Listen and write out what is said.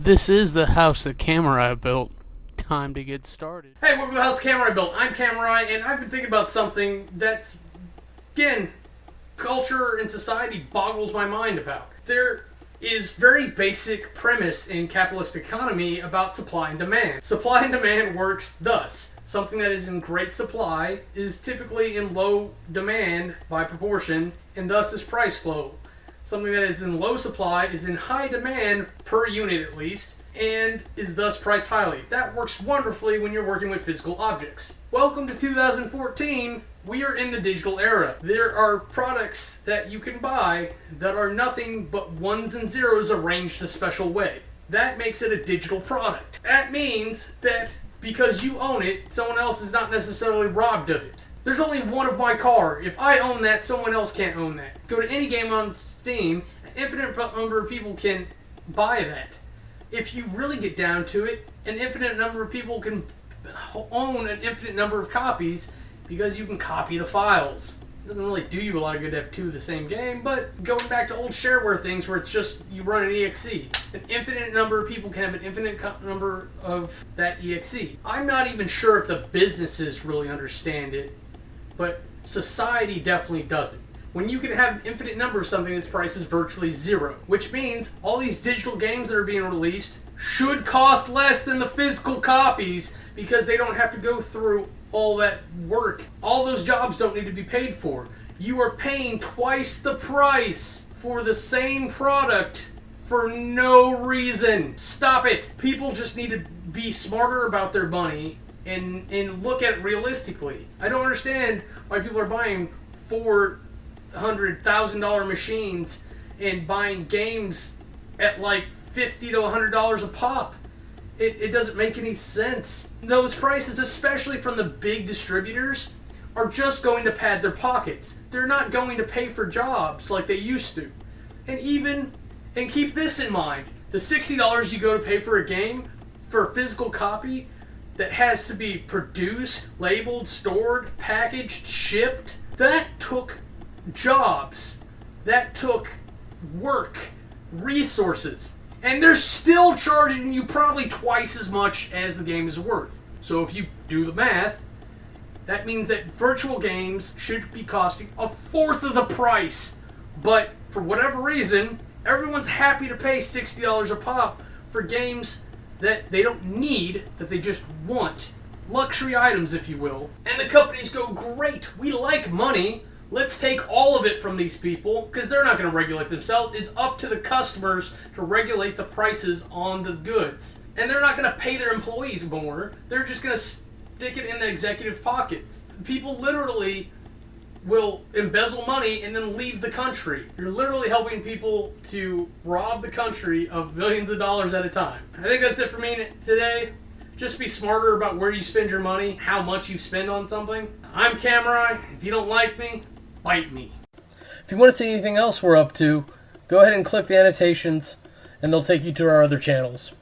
This is the house that Kamurai built. Time to get started. Hey, welcome to the house Kamurai built. I'm Kamurai, and I've been thinking about something that, again, culture and society boggles my mind about. There is very basic premise in capitalist economy about supply and demand. Supply and demand works thus. Something that is in great supply is typically in low demand by proportion, and thus is priced low. Something that is in low supply is in high demand, per unit at least, and is thus priced highly. That works wonderfully when you're working with physical objects. Welcome to 2014. We are in the digital era. There are products that you can buy that are nothing but ones and zeros arranged a special way. That makes it a digital product. That means that because you own it, someone else is not necessarily robbed of it. There's only one of my car. If I own that, someone else can't own that. Go to any game on Steam, an infinite number of people can buy that. If you really get down to it, an infinite number of people can own an infinite number of copies because you can copy the files. It doesn't really do you a lot of good to have two of the same game, but going back to old shareware things where it's just you run an exe. An infinite number of people can have an infinite number of that exe. I'm not even sure if the businesses really understand it, but society definitely doesn't. When you can have an infinite number of something, its price is virtually zero, which means all these digital games that are being released should cost less than the physical copies because they don't have to go through all that work. All those jobs don't need to be paid for. You are paying twice the price for the same product for no reason. Stop it. People just need to be smarter about their money and look at it realistically. I don't understand why people are buying $400,000 machines and buying games at like $50 to $100 a pop. It doesn't make any sense. Those prices, especially from the big distributors, are just going to pad their pockets. They're not going to pay for jobs like they used to. And keep this in mind, the $60 you go to pay for a game, for a physical copy, that has to be produced, labeled, stored, packaged, shipped, that took jobs. That took work, resources. And they're still charging you probably twice as much as the game is worth. So if you do the math, that means that virtual games should be costing a fourth of the price. But for whatever reason, everyone's happy to pay $60 a pop for games that they don't need, that they just want. Luxury items, if you will. And the companies go, great, we like money. Let's take all of it from these people, because they're not going to regulate themselves. It's up to the customers to regulate the prices on the goods. And they're not going to pay their employees more. They're just going to stick it in the executive pockets. People literally will embezzle money and then leave the country. You're literally helping people to rob the country of millions of dollars at a time. I think that's it for me today. Just be smarter about where you spend your money, how much you spend on something. I'm Kamurai. If you don't like me, bite me. If you want to see anything else we're up to, go ahead and click the annotations and they'll take you to our other channels.